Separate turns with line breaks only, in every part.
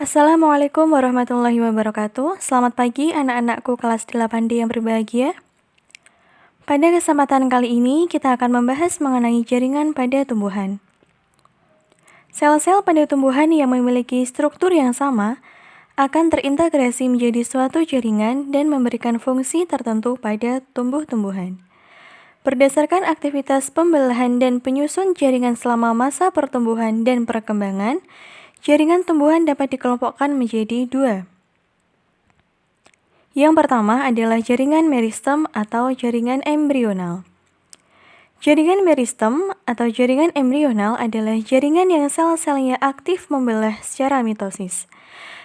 Assalamualaikum warahmatullahi wabarakatuh. Selamat pagi anak-anakku kelas 8D yang berbahagia. Pada kesempatan kali ini kita akan membahas mengenai jaringan pada tumbuhan. Sel-sel pada tumbuhan yang memiliki struktur yang sama akan terintegrasi menjadi suatu jaringan dan memberikan fungsi tertentu pada tumbuh-tumbuhan. Berdasarkan aktivitas pembelahan dan penyusun jaringan selama masa pertumbuhan dan perkembangan, jaringan tumbuhan dapat dikelompokkan menjadi dua. Yang pertama adalah jaringan meristem atau jaringan embrional. Jaringan meristem atau jaringan embrional adalah jaringan yang sel-selnya aktif membelah secara mitosis.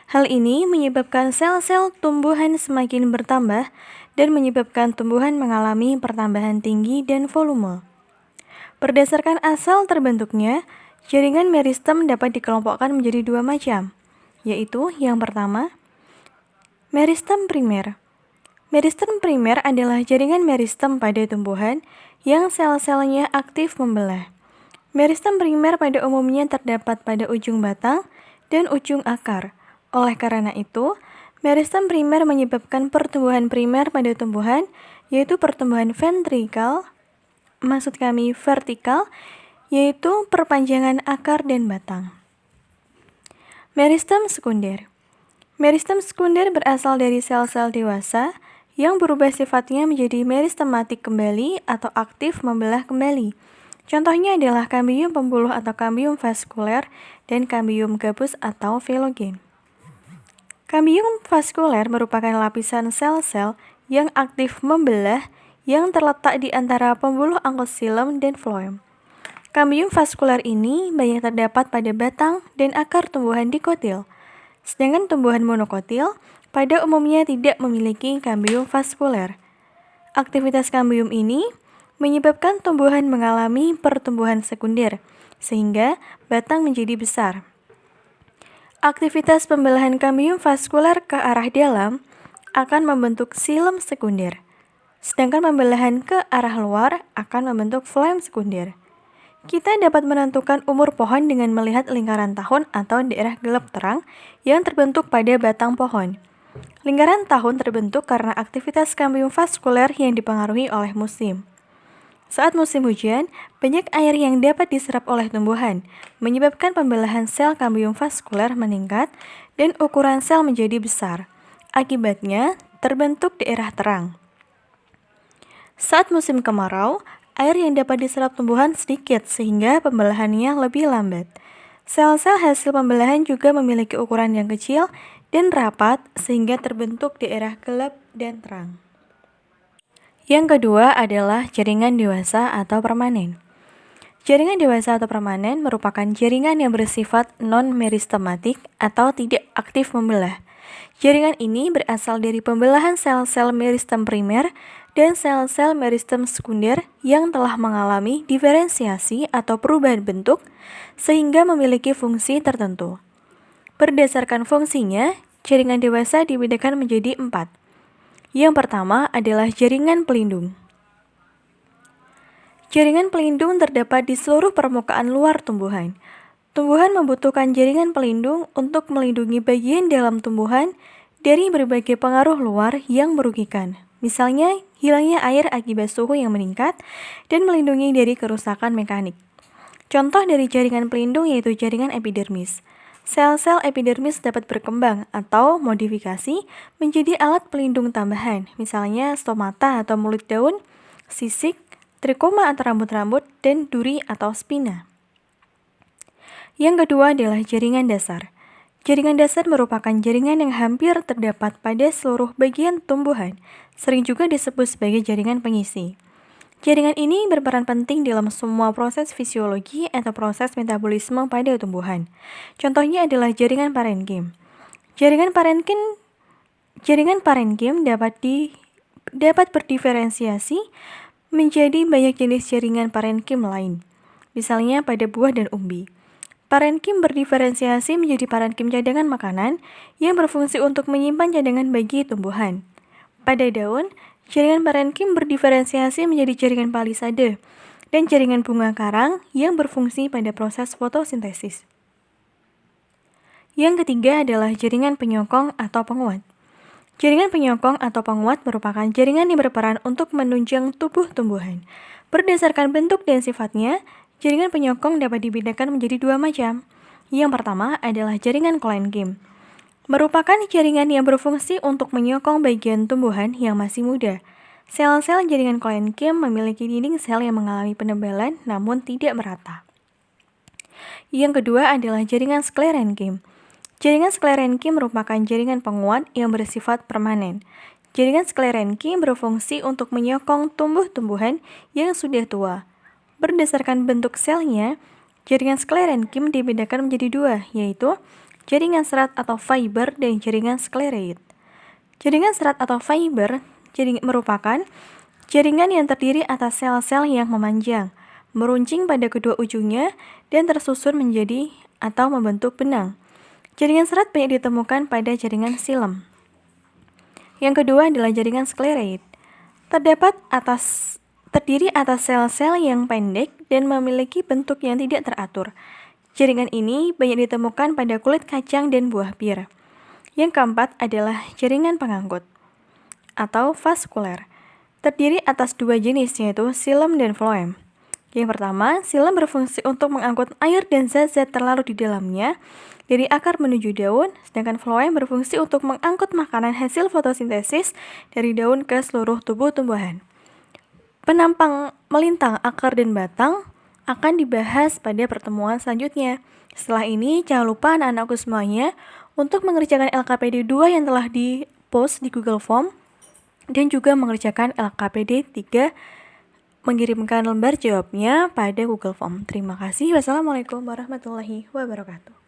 Hal ini menyebabkan sel-sel tumbuhan semakin bertambah dan menyebabkan tumbuhan mengalami pertambahan tinggi dan volume. Berdasarkan asal terbentuknya, jaringan meristem dapat dikelompokkan menjadi dua macam, yaitu yang pertama, meristem primer. Meristem primer adalah jaringan meristem pada tumbuhan yang sel-selnya aktif membelah. Meristem primer pada umumnya terdapat pada ujung batang dan ujung akar. Oleh karena itu, meristem primer menyebabkan pertumbuhan primer pada tumbuhan, yaitu pertumbuhan vertikal, yaitu perpanjangan akar dan batang. Meristem sekunder. Meristem sekunder berasal dari sel-sel dewasa yang berubah sifatnya menjadi meristematik kembali atau aktif membelah kembali. Contohnya adalah kambium pembuluh atau kambium vaskuler dan kambium gabus atau filogen. Kambium vaskuler merupakan lapisan sel-sel yang aktif membelah yang terletak di antara pembuluh angkosilem dan floem. Kambium vaskuler ini banyak terdapat pada batang dan akar tumbuhan dikotil, sedangkan tumbuhan monokotil pada umumnya tidak memiliki kambium vaskuler. Aktivitas kambium ini menyebabkan tumbuhan mengalami pertumbuhan sekunder, sehingga batang menjadi besar. Aktivitas pembelahan kambium vaskuler ke arah dalam akan membentuk xilem sekunder, sedangkan pembelahan ke arah luar akan membentuk floem sekunder. Kita dapat menentukan umur pohon dengan melihat lingkaran tahun atau daerah gelap terang yang terbentuk pada batang pohon. Lingkaran tahun terbentuk karena aktivitas kambium vaskuler yang dipengaruhi oleh musim. Saat musim hujan, banyak air yang dapat diserap oleh tumbuhan, menyebabkan pembelahan sel kambium vaskuler meningkat dan ukuran sel menjadi besar. Akibatnya, terbentuk daerah terang. Saat musim kemarau, air yang dapat diserap tumbuhan sedikit sehingga pembelahannya lebih lambat. Sel-sel hasil pembelahan juga memiliki ukuran yang kecil dan rapat sehingga terbentuk daerah gelap dan terang. Yang kedua adalah jaringan dewasa atau permanen. Jaringan dewasa atau permanen merupakan jaringan yang bersifat non-meristematik atau tidak aktif membelah. Jaringan ini berasal dari pembelahan sel-sel meristem primer dan sel-sel meristem sekunder yang telah mengalami diferensiasi atau perubahan bentuk sehingga memiliki fungsi tertentu. Berdasarkan fungsinya, jaringan dewasa dibedakan menjadi 4. Yang pertama adalah jaringan pelindung. Jaringan pelindung terdapat di seluruh permukaan luar tumbuhan. Tumbuhan membutuhkan jaringan pelindung untuk melindungi bagian dalam tumbuhan dari berbagai pengaruh luar yang merugikan. Misalnya, hilangnya air akibat suhu yang meningkat dan melindungi dari kerusakan mekanik. Contoh dari jaringan pelindung yaitu jaringan epidermis. Sel-sel epidermis dapat berkembang atau modifikasi menjadi alat pelindung tambahan, misalnya stomata atau mulut daun, sisik, trikoma atau rambut-rambut, dan duri atau spina. Yang kedua adalah jaringan dasar. Jaringan dasar merupakan jaringan yang hampir terdapat pada seluruh bagian tumbuhan, sering juga disebut sebagai jaringan pengisi. Jaringan ini berperan penting dalam semua proses fisiologi atau proses metabolisme pada tumbuhan. Contohnya adalah jaringan parenkim. Jaringan parenkim dapat berdiferensiasi menjadi banyak jenis jaringan parenkim lain, misalnya pada buah dan umbi. Parenkim berdiferensiasi menjadi parenkim cadangan makanan yang berfungsi untuk menyimpan cadangan bagi tumbuhan. Pada daun, jaringan parenkim berdiferensiasi menjadi jaringan palisade dan jaringan bunga karang yang berfungsi pada proses fotosintesis. Yang ketiga adalah jaringan penyokong atau penguat. Jaringan penyokong atau penguat merupakan jaringan yang berperan untuk menunjang tubuh tumbuhan. Berdasarkan bentuk dan sifatnya, jaringan penyokong dapat dibedakan menjadi dua macam. Yang pertama adalah jaringan Colenkym. Merupakan jaringan yang berfungsi untuk menyokong bagian tumbuhan yang masih muda. Sel-sel jaringan Colenkym memiliki dinding sel yang mengalami penebalan namun tidak merata. Yang kedua adalah jaringan Sclerenkym. Jaringan Sclerenkym merupakan jaringan penguat yang bersifat permanen. Jaringan Sclerenkym berfungsi untuk menyokong tumbuh-tumbuhan yang sudah tua. Berdasarkan bentuk selnya, jaringan Sclerenkym dibedakan menjadi dua, yaitu jaringan serat atau fiber dan jaringan scleroid. Jaringan serat atau fiber merupakan jaringan yang terdiri atas sel-sel yang memanjang, meruncing pada kedua ujungnya, dan tersusun menjadi atau membentuk benang. Jaringan serat banyak ditemukan pada jaringan xilem. Yang kedua adalah jaringan scleroid. Terdiri atas sel-sel yang pendek dan memiliki bentuk yang tidak teratur. Jaringan ini banyak ditemukan pada kulit kacang dan buah pir. Yang keempat adalah jaringan pengangkut atau vaskuler. Terdiri atas dua jenis, yaitu xilem dan floem. Yang pertama, xilem berfungsi untuk mengangkut air dan zat-zat terlarut di dalamnya dari akar menuju daun, sedangkan floem berfungsi untuk mengangkut makanan hasil fotosintesis dari daun ke seluruh tubuh tumbuhan. Penampang melintang akar dan batang akan dibahas pada pertemuan selanjutnya. Setelah ini, jangan lupa anak-anakku semuanya untuk mengerjakan LKPD 2 yang telah di-post di Google Form dan juga mengerjakan LKPD 3 mengirimkan lembar jawabnya pada Google Form. Terima kasih. Wassalamualaikum warahmatullahi wabarakatuh.